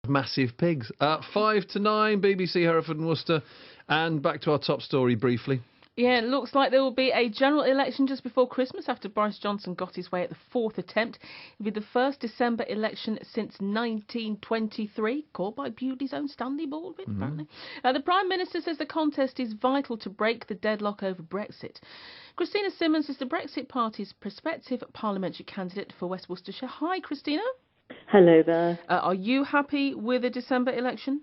Massive pigs. 5 to 9, BBC Hereford and Worcester. And back to our top story briefly. Yeah, it looks like there will be a general election just before Christmas after Boris Johnson got his way at the fourth attempt. It'll be the first December election since 1923, called by Bewdley's own Stanley Baldwin, apparently. The Prime Minister says the contest is vital to break the deadlock over Brexit. Christina Simmonds is the Brexit Party's prospective parliamentary candidate for West Worcestershire. Hi, Christina. Hello there. Are you happy with the December election?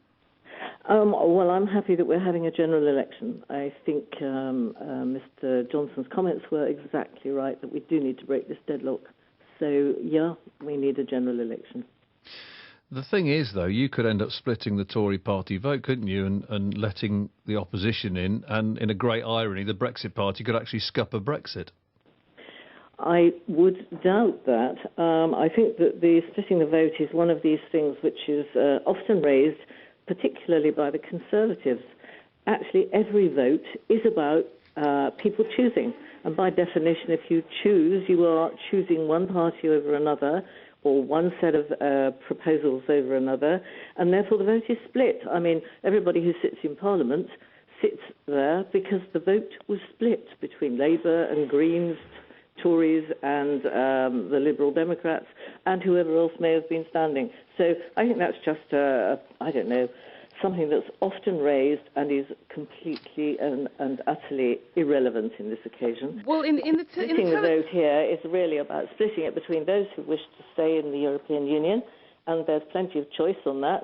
Well, I'm happy that we're having a general election. I think Mr. Johnson's comments were exactly right, that we do need to break this deadlock. So, yeah, we need a general election. The thing is, though, you could end up splitting the Tory party vote, couldn't you, and letting the opposition in, and in a great irony, the Brexit party could actually scupper Brexit. I would doubt that. I think that the splitting the vote is one of these things which is often raised, particularly by the Conservatives. Actually, every vote is about people choosing. And by definition, if you choose, you are choosing one party over another, or one set of proposals over another, and therefore the vote is split. I mean, everybody who sits in Parliament sits there because the vote was split between Labour and Greens, Tories and the Liberal Democrats, and whoever else may have been standing. So I think that's just, something that's often raised and is completely and utterly irrelevant in this occasion. Well, splitting the vote here is really about splitting it between those who wish to stay in the European Union, and there's plenty of choice on that,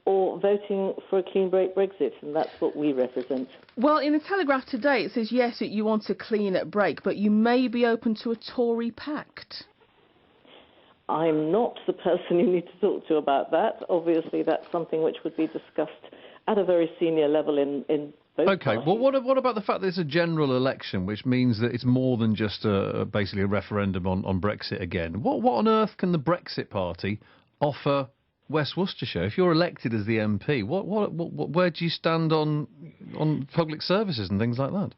or voting for a clean break Brexit, and that's what we represent. Well, in the Telegraph today it says, yes, you want a clean break, but you may be open to a Tory pact. I'm not the person you need to talk to about that. Obviously, that's something which would be discussed at a very senior level in both Okay, parties. well, what about the fact that it's a general election, which means that it's more than just basically a referendum on Brexit again? What on earth can the Brexit Party offer West Worcestershire? If you're elected as the MP, where do you stand on public services and things like that?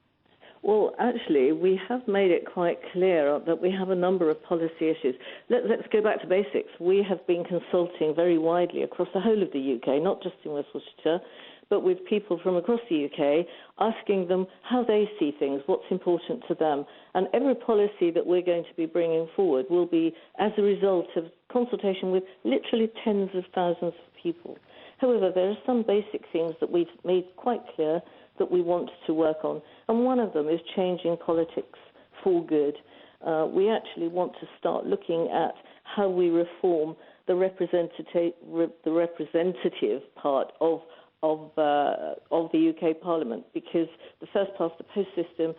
Well, actually, we have made it quite clear that we have a number of policy issues. Let's go back to basics. We have been consulting very widely across the whole of the UK, not just in West Worcestershire, but with people from across the UK, asking them how they see things, what's important to them. And every policy that we're going to be bringing forward will be as a result of consultation with literally tens of thousands of people. However, there are some basic things that we've made quite clear that we want to work on, and one of them is changing politics for good. We actually want to start looking at how we reform the representative part of the UK Parliament, because the first past the post system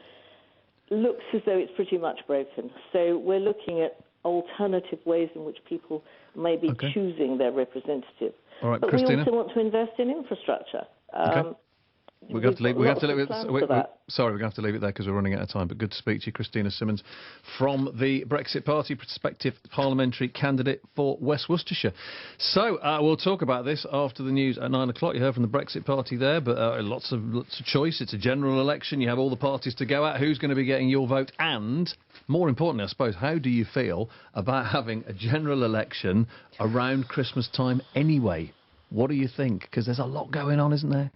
looks as though it's pretty much broken. So we're looking at alternative ways in which people may be choosing their representative. All right, but Christina. we also want to invest in infrastructure. We're going to leave it there because we're running out of time. But good to speak to you, Christina Simmonds, from the Brexit Party, prospective parliamentary candidate for West Worcestershire. So we'll talk about this after the news at 9 o'clock. You heard from the Brexit Party there, but lots of choice. It's a general election. You have all the parties to go at. Who's going to be getting your vote? And more importantly, I suppose, how do you feel about having a general election around Christmas time anyway? What do you think? Because there's a lot going on, isn't there?